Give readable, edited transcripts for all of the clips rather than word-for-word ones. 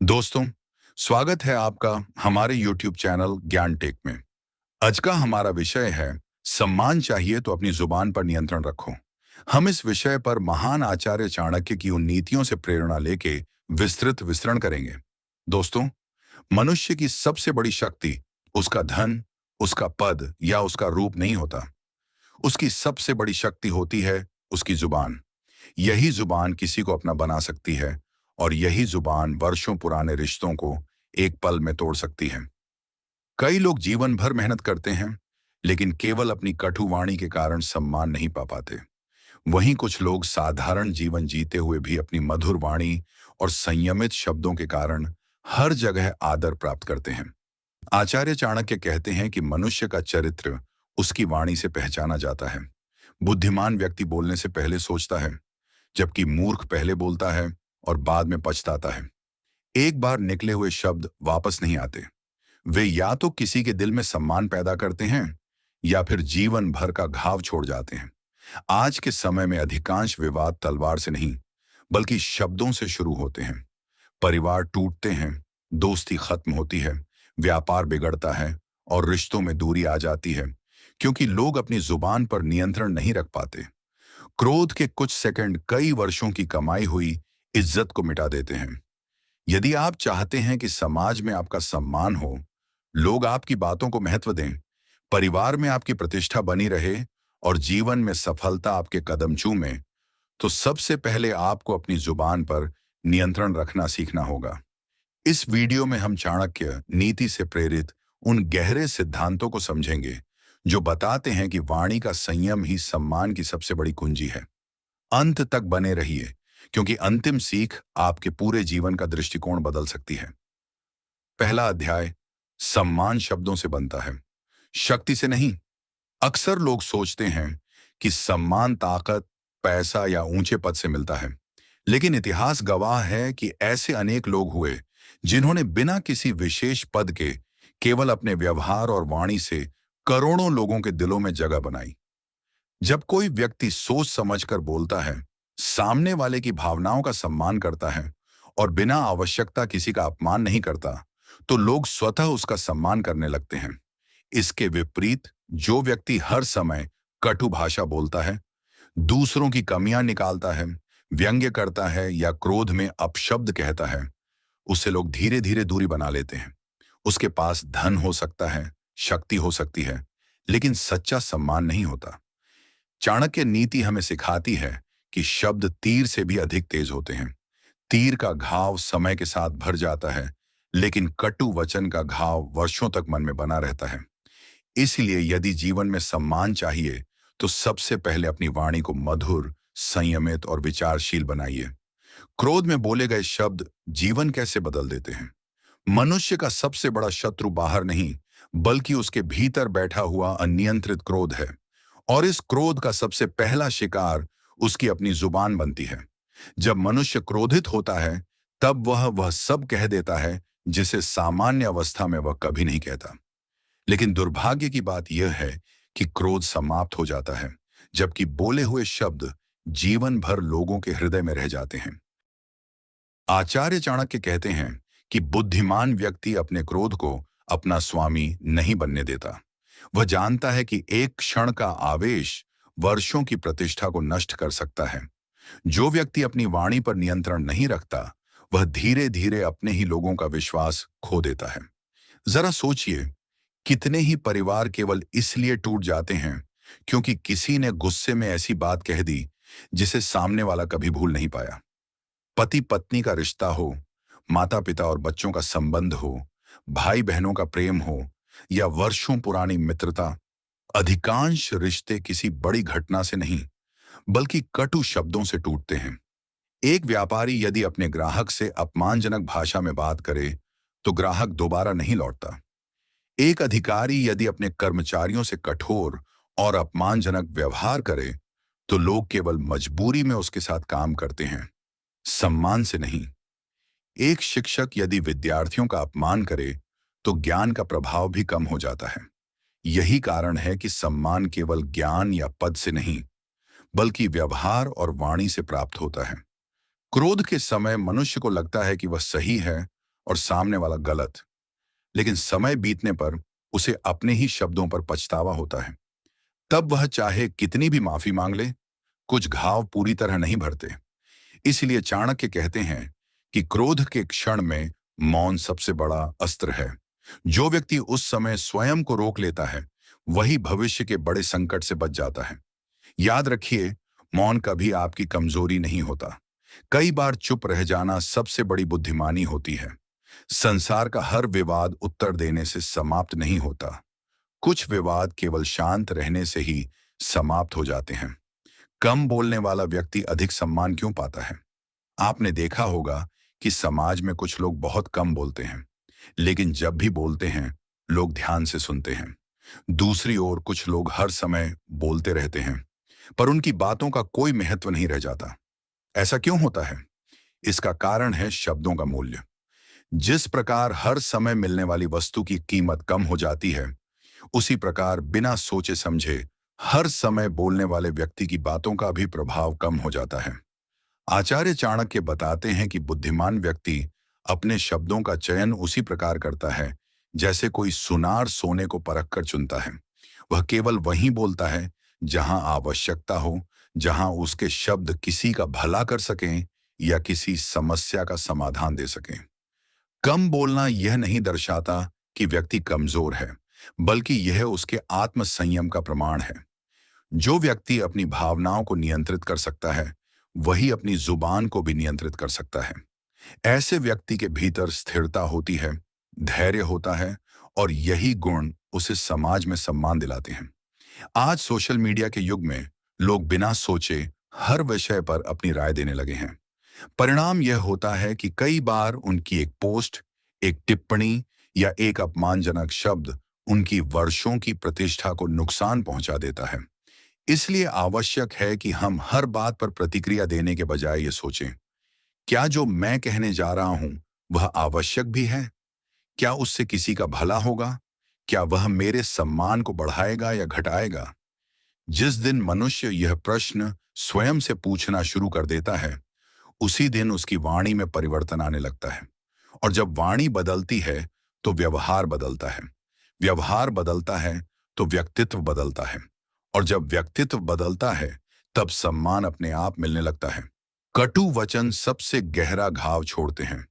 दोस्तों, स्वागत है आपका हमारे YouTube चैनल ज्ञान टेक में। आज का हमारा विषय है सम्मान चाहिए तो अपनी जुबान पर नियंत्रण रखो। हम इस विषय पर महान आचार्य चाणक्य की उन नीतियों से प्रेरणा लेके विस्तृत विवरण करेंगे। दोस्तों, मनुष्य की सबसे बड़ी शक्ति उसका धन, उसका पद या उसका रूप नहीं होता। उसकी सबसे बड़ी शक्ति होती है उसकी जुबान। यही जुबान किसी को अपना बना सकती है और यही जुबान वर्षों पुराने रिश्तों को एक पल में तोड़ सकती है। कई लोग जीवन भर मेहनत करते हैं, लेकिन केवल अपनी कटु वाणी के कारण सम्मान नहीं पा पाते। वहीं कुछ लोग साधारण जीवन जीते हुए भी अपनी मधुर वाणी और संयमित शब्दों के कारण हर जगह आदर प्राप्त करते हैं। आचार्य चाणक्य कहते हैं कि मनुष्य का चरित्र उसकी वाणी से पहचाना जाता है। बुद्धिमान व्यक्ति बोलने से पहले सोचता है, जबकि मूर्ख पहले बोलता है और बाद में पछताता है। एक बार निकले हुए शब्द वापस नहीं आते। वे या तो किसी के दिल में सम्मान पैदा करते हैं या फिर जीवन भर का घाव छोड़ जाते हैं। आज के समय में अधिकांश विवाद तलवार से नहीं, बल्कि शब्दों से शुरू होते हैं। परिवार टूटते हैं, दोस्ती खत्म होती है, व्यापार बिगड़ता है और रिश्तों में दूरी आ जाती है, क्योंकि लोग अपनी जुबान पर नियंत्रण नहीं रख पाते। क्रोध के कुछ सेकंड कई वर्षों की कमाई हुई इज्जत को मिटा देते हैं। यदि आप चाहते हैं कि समाज में आपका सम्मान हो, लोग आपकी बातों को महत्व दें, परिवार में आपकी प्रतिष्ठा बनी रहे और जीवन में सफलता आपके कदम चूमे, तो सबसे पहले आपको अपनी जुबान पर नियंत्रण रखना सीखना होगा। इस वीडियो में हम चाणक्य नीति से प्रेरित उन गहरे सिद्धांतों को समझेंगे जो बताते हैं कि वाणी का संयम ही सम्मान की सबसे बड़ी कुंजी है। अंत तक बने रहिए, क्योंकि अंतिम सीख आपके पूरे जीवन का दृष्टिकोण बदल सकती है। पहला अध्याय, सम्मान शब्दों से बनता है, शक्ति से नहीं। अक्सर लोग सोचते हैं कि सम्मान ताकत, पैसा या ऊंचे पद से मिलता है, लेकिन इतिहास गवाह है कि ऐसे अनेक लोग हुए जिन्होंने बिना किसी विशेष पद के केवल अपने व्यवहार और वाणी से करोड़ों लोगों के दिलों में जगह बनाई। जब कोई व्यक्ति सोच समझकर बोलता है, सामने वाले की भावनाओं का सम्मान करता है और बिना आवश्यकता किसी का अपमान नहीं करता, तो लोग स्वतः उसका सम्मान करने लगते हैं। इसके विपरीत जो व्यक्ति हर समय कटु भाषा बोलता है, दूसरों की कमियां निकालता है, व्यंग्य करता है या क्रोध में अपशब्द कहता है, उससे लोग धीरे धीरे दूरी बना लेते हैं। उसके पास धन हो सकता है, शक्ति हो सकती है, लेकिन सच्चा सम्मान नहीं होता। चाणक्य नीति हमें सिखाती है कि शब्द तीर से भी अधिक तेज होते हैं। तीर का घाव समय के साथ भर जाता है, लेकिन कटु वचन का घाव वर्षों तक मन में बना रहता है। इसलिए यदि जीवन में सम्मान चाहिए, तो सबसे पहले अपनी वाणी को मधुर, संयमित और विचारशील बनाइए। क्रोध में बोले गए शब्द जीवन कैसे बदल देते हैं। मनुष्य का सबसे बड़ा शत्रु बाहर नहीं, बल्कि उसके भीतर बैठा हुआ अनियंत्रित क्रोध है। और इस क्रोध का सबसे पहला शिकार उसकी अपनी जुबान बनती है। जब मनुष्य क्रोधित होता है, तब वह सब कह देता है जिसे सामान्य अवस्था में वह कभी नहीं कहता। लेकिन दुर्भाग्य की बात यह है कि क्रोध समाप्त हो जाता है, जबकि बोले हुए शब्द जीवन भर लोगों के हृदय में रह जाते हैं। आचार्य चाणक्य कहते हैं कि बुद्धिमान व्यक्ति अपने क्रोध को अपना स्वामी नहीं बनने देता। वह जानता है कि एक क्षण का आवेश वर्षों की प्रतिष्ठा को नष्ट कर सकता है। जो व्यक्ति अपनी वाणी पर नियंत्रण नहीं रखता, वह धीरे धीरे अपने ही लोगों का विश्वास खो देता है। जरा सोचिए, कितने ही परिवार केवल इसलिए टूट जाते हैं क्योंकि किसी ने गुस्से में ऐसी बात कह दी जिसे सामने वाला कभी भूल नहीं पाया। पति पत्नी का रिश्ता हो, माता पिता और बच्चों का संबंध हो, भाई बहनों का प्रेम हो या वर्षों पुरानी मित्रता, अधिकांश रिश्ते किसी बड़ी घटना से नहीं, बल्कि कटु शब्दों से टूटते हैं। एक व्यापारी यदि अपने ग्राहक से अपमानजनक भाषा में बात करे, तो ग्राहक दोबारा नहीं लौटता। एक अधिकारी यदि अपने कर्मचारियों से कठोर और अपमानजनक व्यवहार करे, तो लोग केवल मजबूरी में उसके साथ काम करते हैं, सम्मान से नहीं। एक शिक्षक यदि विद्यार्थियों का अपमान करे, तो ज्ञान का प्रभाव भी कम हो जाता है। यही कारण है कि सम्मान केवल ज्ञान या पद से नहीं, बल्कि व्यवहार और वाणी से प्राप्त होता है। क्रोध के समय मनुष्य को लगता है कि वह सही है और सामने वाला गलत। लेकिन समय बीतने पर उसे अपने ही शब्दों पर पछतावा होता है। तब वह चाहे कितनी भी माफी मांग ले, कुछ घाव पूरी तरह नहीं भरते। इसलिए चाणक्य कहते हैं कि क्रोध के क्षण में मौन सबसे बड़ा अस्त्र है। जो व्यक्ति उस समय स्वयं को रोक लेता है, वही भविष्य के बड़े संकट से बच जाता है। याद रखिए, मौन कभी आपकी कमजोरी नहीं होता। कई बार चुप रह जाना सबसे बड़ी बुद्धिमानी होती है। संसार का हर विवाद उत्तर देने से समाप्त नहीं होता। कुछ विवाद केवल शांत रहने से ही समाप्त हो जाते हैं। कम बोलने वाला व्यक्ति अधिक सम्मान क्यों पाता है? आपने देखा होगा कि समाज में कुछ लोग बहुत कम बोलते हैं, लेकिन जब भी बोलते हैं, लोग ध्यान से सुनते हैं। दूसरी ओर कुछ लोग हर समय बोलते रहते हैं, पर उनकी बातों का कोई महत्व नहीं रह जाता। ऐसा क्यों होता है? इसका कारण है शब्दों का मूल्य। जिस प्रकार हर समय मिलने वाली वस्तु की कीमत कम हो जाती है, उसी प्रकार बिना सोचे समझे हर समय बोलने वाले व्यक्ति की बातों का भी प्रभाव कम हो जाता है। आचार्य चाणक्य बताते हैं कि बुद्धिमान व्यक्ति अपने शब्दों का चयन उसी प्रकार करता है जैसे कोई सुनार सोने को परखकर चुनता है। वह केवल वहीं बोलता है जहां आवश्यकता हो, जहां उसके शब्द किसी का भला कर सकें या किसी समस्या का समाधान दे सकें। कम बोलना यह नहीं दर्शाता कि व्यक्ति कमजोर है, बल्कि यह उसके आत्म संयम का प्रमाण है। जो व्यक्ति अपनी भावनाओं को नियंत्रित कर सकता है, वही अपनी जुबान को भी नियंत्रित कर सकता है। ऐसे व्यक्ति के भीतर स्थिरता होती है, धैर्य होता है, और यही गुण उसे समाज में सम्मान दिलाते हैं। आज सोशल मीडिया के युग में लोग बिना सोचे हर विषय पर अपनी राय देने लगे हैं। परिणाम यह होता है कि कई बार उनकी एक पोस्ट, एक टिप्पणी या एक अपमानजनक शब्द उनकी वर्षों की प्रतिष्ठा को नुकसान पहुंचा देता है। इसलिए आवश्यक है कि हम हर बात पर प्रतिक्रिया देने के बजाय ये सोचें, क्या जो मैं कहने जा रहा हूं वह आवश्यक भी है? क्या उससे किसी का भला होगा? क्या वह मेरे सम्मान को बढ़ाएगा या घटाएगा? जिस दिन मनुष्य यह प्रश्न स्वयं से पूछना शुरू कर देता है, उसी दिन उसकी वाणी में परिवर्तन आने लगता है। और जब वाणी बदलती है तो व्यवहार बदलता है। व्यवहार बदलता है तो व्यक्तित्व बदलता है। और जब व्यक्तित्व बदलता है, तब सम्मान अपने आप मिलने लगता है। कटु वचन सबसे गहरा घाव छोड़ते हैं।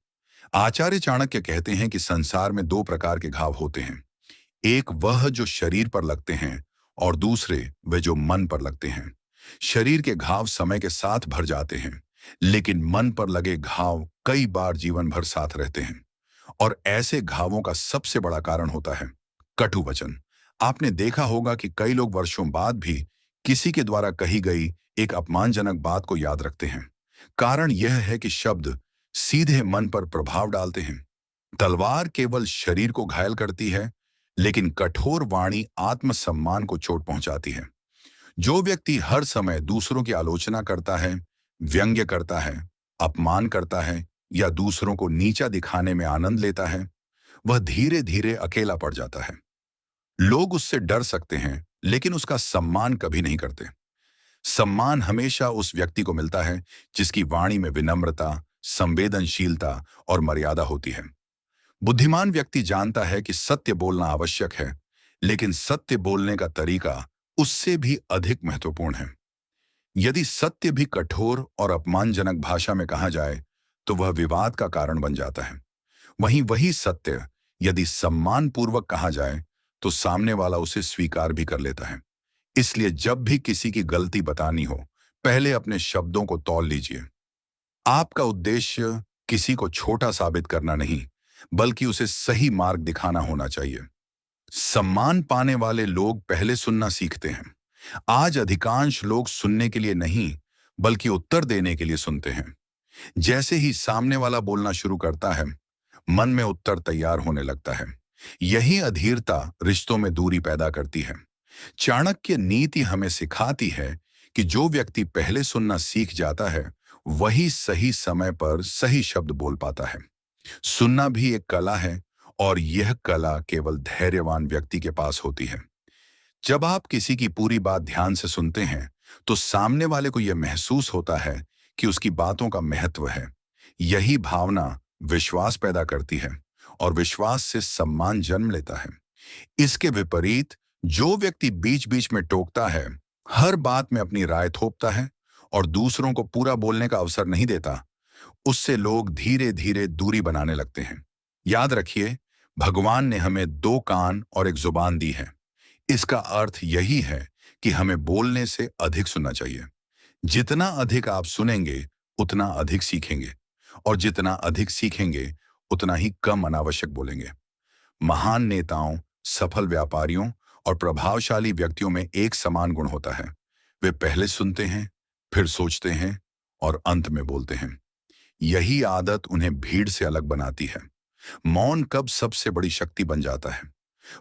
आचार्य चाणक्य कहते हैं कि संसार में दो प्रकार के घाव होते हैं। एक वह जो शरीर पर लगते हैं, और दूसरे वे जो मन पर लगते हैं। शरीर के घाव समय के साथ भर जाते हैं, लेकिन मन पर लगे घाव कई बार जीवन भर साथ रहते हैं। और ऐसे घावों का सबसे बड़ा कारण होता है कटु वचन। आपने देखा होगा कि कई लोग वर्षों बाद भी किसी के द्वारा कही गई एक अपमानजनक बात को याद रखते हैं। कारण यह है कि शब्द सीधे मन पर प्रभाव डालते हैं। तलवार केवल शरीर को घायल करती है, लेकिन कठोर वाणी आत्मसम्मान को चोट पहुंचाती है। जो व्यक्ति हर समय दूसरों की आलोचना करता है, व्यंग्य करता है, अपमान करता है या दूसरों को नीचा दिखाने में आनंद लेता है, वह धीरे धीरे अकेला पड़ जाता है। लोग उससे डर सकते हैं, लेकिन उसका सम्मान कभी नहीं करते। सम्मान हमेशा उस व्यक्ति को मिलता है जिसकी वाणी में विनम्रता, संवेदनशीलता और मर्यादा होती है। बुद्धिमान व्यक्ति जानता है कि सत्य बोलना आवश्यक है, लेकिन सत्य बोलने का तरीका उससे भी अधिक महत्वपूर्ण है। यदि सत्य भी कठोर और अपमानजनक भाषा में कहा जाए, तो वह विवाद का कारण बन जाता है। वहीं वही सत्य यदि सम्मानपूर्वक कहा जाए, तो सामने वाला उसे स्वीकार भी कर लेता है। इसलिए जब भी किसी की गलती बतानी हो, पहले अपने शब्दों को तौल लीजिए। आपका उद्देश्य किसी को छोटा साबित करना नहीं, बल्कि उसे सही मार्ग दिखाना होना चाहिए। सम्मान पाने वाले लोग पहले सुनना सीखते हैं। आज अधिकांश लोग सुनने के लिए नहीं, बल्कि उत्तर देने के लिए सुनते हैं। जैसे ही सामने वाला बोलना शुरू करता है, मन में उत्तर तैयार होने लगता है। यही अधीरता रिश्तों में दूरी पैदा करती है। चाणक्य नीति हमें सिखाती है कि जो व्यक्ति पहले सुनना सीख जाता है, वही सही समय पर सही शब्द बोल पाता है। सुनना भी एक कला है, और यह कला केवल धैर्यवान व्यक्ति के पास होती है। जब आप किसी की पूरी बात ध्यान से सुनते हैं, तो सामने वाले को यह महसूस होता है कि उसकी बातों का महत्व है। यही भावना विश्वास पैदा करती है और विश्वास से सम्मान जन्म लेता है। इसके विपरीत जो व्यक्ति बीच बीच में टोकता है, हर बात में अपनी राय थोपता है और दूसरों को पूरा बोलने का अवसर नहीं देता, उससे लोग धीरे धीरे दूरी बनाने लगते हैं। याद रखिए, भगवान ने हमें दो कान और एक जुबान दी है। इसका अर्थ यही है कि हमें बोलने से अधिक सुनना चाहिए। जितना अधिक आप सुनेंगे, उतना अधिक सीखेंगे, और जितना अधिक सीखेंगे, उतना ही कम अनावश्यक बोलेंगे। महान नेताओं, सफल व्यापारियों और प्रभावशाली व्यक्तियों में एक समान गुण होता है। वे पहले सुनते हैं, फिर सोचते हैं और अंत में बोलते हैं। यही आदत उन्हें भीड़ से अलग बनाती है। मौन कब सबसे बड़ी शक्ति बन जाता है?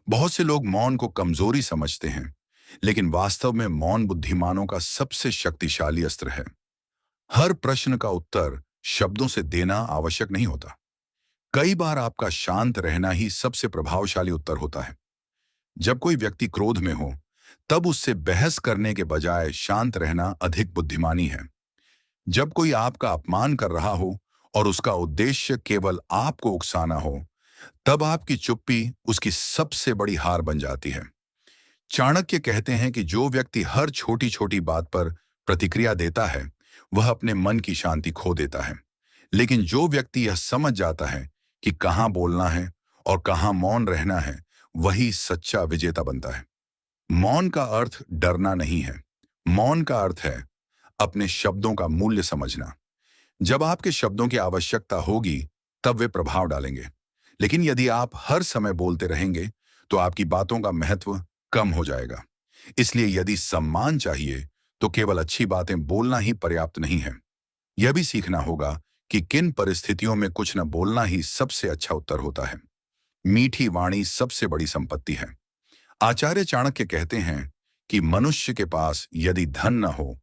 बहुत से लोग मौन को कमजोरी समझते हैं, लेकिन वास्तव में मौन बुद्धिमानों का सबसे शक्तिशाली अस्त्र है। हर प्रश्न का उत्तर शब्दों से देना आवश्यक नहीं होता। कई बार आपका शांत रहना ही सबसे प्रभावशाली उत्तर होता है। जब कोई व्यक्ति क्रोध में हो, तब उससे बहस करने के बजाय शांत रहना अधिक बुद्धिमानी है। जब कोई आपका अपमान कर रहा हो और उसका उद्देश्य केवल आपको उकसाना हो, तब आपकी चुप्पी उसकी सबसे बड़ी हार बन जाती है। चाणक्य कहते हैं कि जो व्यक्ति हर छोटी छोटी बात पर प्रतिक्रिया देता है, वह अपने मन की शांति खो देता है। लेकिन जो व्यक्ति यह समझ जाता है कि कहाँ बोलना है और कहाँ मौन रहना है, वही सच्चा विजेता बनता है। मौन का अर्थ डरना नहीं है। मौन का अर्थ है अपने शब्दों का मूल्य समझना। जब आपके शब्दों की आवश्यकता होगी, तब वे प्रभाव डालेंगे। लेकिन यदि आप हर समय बोलते रहेंगे, तो आपकी बातों का महत्व कम हो जाएगा। इसलिए यदि सम्मान चाहिए, तो केवल अच्छी बातें बोलना ही पर्याप्त नहीं है। यह भी सीखना होगा कि किन परिस्थितियों में कुछ न बोलना ही सबसे अच्छा उत्तर होता है। मीठी वाणी सबसे बड़ी संपत्ति है। आचार्य चाणक्य कहते हैं कि मनुष्य के पास यदि धन न हो,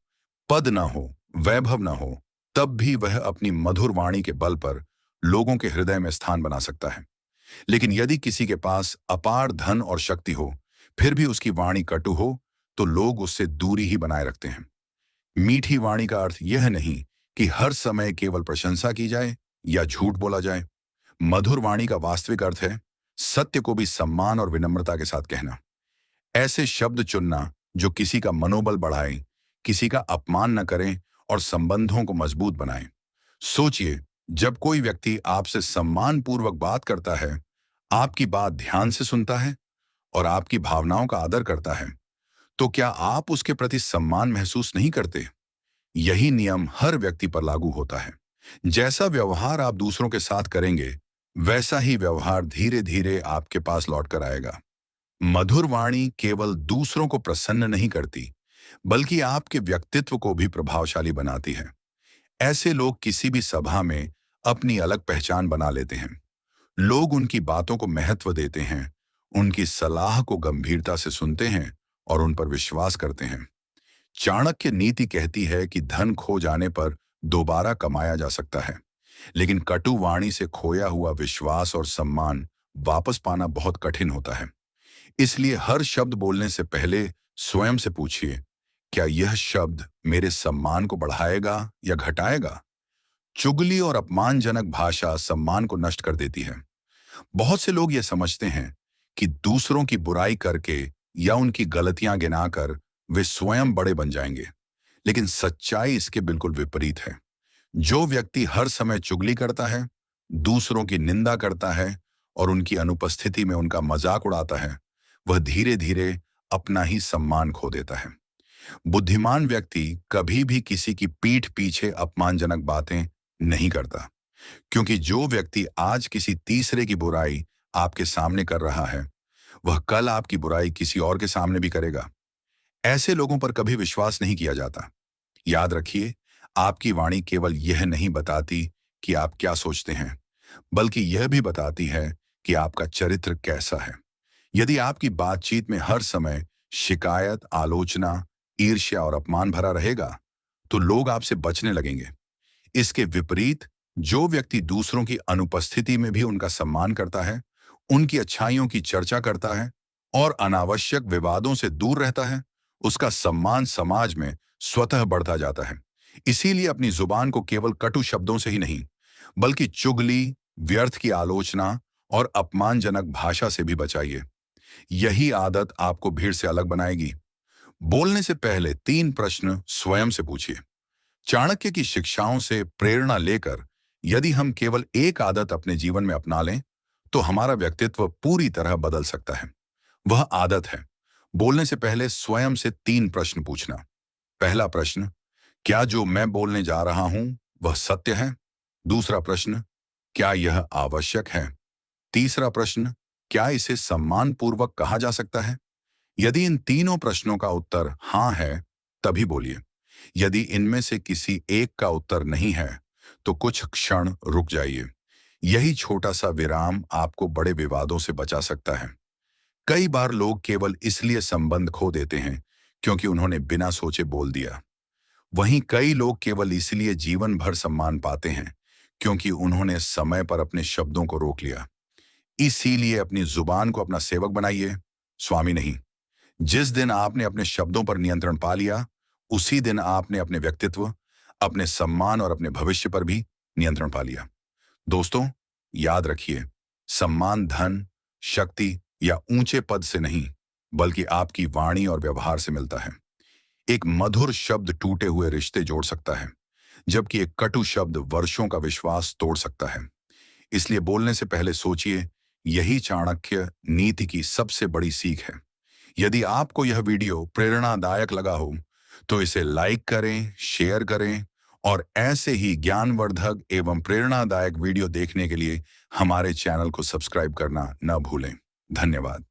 पद न हो, वैभव न हो, तब भी वह अपनी मधुर वाणी के बल पर लोगों के हृदय में स्थान बना सकता है। लेकिन यदि किसी के पास अपार धन और शक्ति हो, फिर भी उसकी वाणी कटु हो, तो लोग उससे दूरी ही बनाए रखते हैं। मीठी वाणी का अर्थ यह नहीं कि हर समय केवल प्रशंसा की जाए या झूठ बोला जाए। मधुर वाणी का वास्तविक अर्थ है सत्य को भी सम्मान और विनम्रता के साथ कहना। ऐसे शब्द चुनना जो किसी का मनोबल बढ़ाएं, किसी का अपमान न करें और संबंधों को मजबूत बनाएं। सोचिए, जब कोई व्यक्ति आपसे सम्मानपूर्वक बात करता है, आपकी बात ध्यान से सुनता है और आपकी भावनाओं का आदर करता है, तो क्या आप उसके प्रति सम्मान महसूस नहीं करते? यही नियम हर व्यक्ति पर लागू होता है। जैसा व्यवहार आप दूसरों के साथ करेंगे, वैसा ही व्यवहार धीरे धीरे आपके पास लौट कर आएगा। मधुर वाणी केवल दूसरों को प्रसन्न नहीं करती, बल्कि आपके व्यक्तित्व को भी प्रभावशाली बनाती है। ऐसे लोग किसी भी सभा में अपनी अलग पहचान बना लेते हैं। लोग उनकी बातों को महत्व देते हैं, उनकी सलाह को गंभीरता से सुनते हैं और उन पर विश्वास करते हैं। चाणक्य नीति कहती है कि धन खो जाने पर दोबारा कमाया जा सकता है, लेकिन कटु वाणी से खोया हुआ विश्वास और सम्मान वापस पाना बहुत कठिन होता है। इसलिए हर शब्द बोलने से पहले स्वयं से पूछिए, क्या यह शब्द मेरे सम्मान को बढ़ाएगा या घटाएगा? चुगली और अपमानजनक भाषा सम्मान को नष्ट कर देती है। बहुत से लोग यह समझते हैं कि दूसरों की बुराई करके या उनकी गलतियां गिनाकर वे स्वयं बड़े बन जाएंगे, लेकिन सच्चाई इसके बिल्कुल विपरीत है। जो व्यक्ति हर समय चुगली करता है, दूसरों की निंदा करता है और उनकी अनुपस्थिति में उनका मजाक उड़ाता है, वह धीरे धीरे अपना ही सम्मान खो देता है। बुद्धिमान व्यक्ति कभी भी किसी की पीठ पीछे अपमानजनक बातें नहीं करता, क्योंकि जो व्यक्ति आज किसी तीसरे की बुराई आपके सामने कर रहा है, वह कल आपकी बुराई किसी और के सामने भी करेगा। ऐसे लोगों पर कभी विश्वास नहीं किया जाता। याद रखिए, आपकी वाणी केवल यह नहीं बताती कि आप क्या सोचते हैं, बल्कि यह भी बताती है कि आपका चरित्र कैसा है। यदि आपकी बातचीत में हर समय शिकायत, आलोचना, ईर्ष्या और अपमान भरा रहेगा, तो लोग आपसे बचने लगेंगे। इसके विपरीत, जो व्यक्ति दूसरों की अनुपस्थिति में भी उनका सम्मान करता है, उनकी अच्छाइयों की चर्चा करता है और अनावश्यक विवादों से दूर रहता है, उसका सम्मान समाज में स्वतः बढ़ता जाता है। इसीलिए अपनी जुबान को केवल कटु शब्दों से ही नहीं, बल्कि चुगली, व्यर्थ की आलोचना और अपमानजनक भाषा से भी बचाइए। यही आदत आपको भीड़ से अलग बनाएगी। बोलने से पहले 3 प्रश्न स्वयं से पूछिए। चाणक्य की शिक्षाओं से प्रेरणा लेकर यदि हम केवल एक आदत अपने जीवन में अपना लें, तो हमारा व्यक्तित्व पूरी तरह बदल सकता है। वह आदत है बोलने से पहले स्वयं से 3 प्रश्न पूछना। पहला प्रश्न, क्या जो मैं बोलने जा रहा हूं वह सत्य है? दूसरा प्रश्न, क्या यह आवश्यक है? तीसरा प्रश्न, क्या इसे सम्मानपूर्वक कहा जा सकता है? यदि इन तीनों प्रश्नों का उत्तर हाँ है, तभी बोलिए। यदि इनमें से किसी एक का उत्तर नहीं है, तो कुछ क्षण रुक जाइए। यही छोटा सा विराम आपको बड़े विवादों से बचा सकता है। कई बार लोग केवल इसलिए संबंध खो देते हैं क्योंकि उन्होंने बिना सोचे बोल दिया। वहीं कई लोग केवल इसलिए जीवन भर सम्मान पाते हैं क्योंकि उन्होंने समय पर अपने शब्दों को रोक लिया। इसीलिए अपनी जुबान को अपना सेवक बनाइए, स्वामी नहीं। जिस दिन आपने अपने शब्दों पर नियंत्रण पा लिया, उसी दिन आपने अपने व्यक्तित्व, अपने सम्मान और अपने भविष्य पर भी नियंत्रण पा लिया। दोस्तों, याद रखिए, सम्मान धन, शक्ति या ऊंचे पद से नहीं, बल्कि आपकी वाणी और व्यवहार से मिलता है। एक मधुर शब्द टूटे हुए रिश्ते जोड़ सकता है, जबकि एक कटु शब्द वर्षों का विश्वास तोड़ सकता है। इसलिए बोलने से पहले सोचिए, यही चाणक्य नीति की सबसे बड़ी सीख है। यदि आपको यह वीडियो प्रेरणादायक लगा हो, तो इसे लाइक करें, शेयर करें और ऐसे ही ज्ञानवर्धक एवं प्रेरणादायक वीडियो देखने के लिए हमारे चैनल को सब्सक्राइब करना न भूलें। धन्यवाद।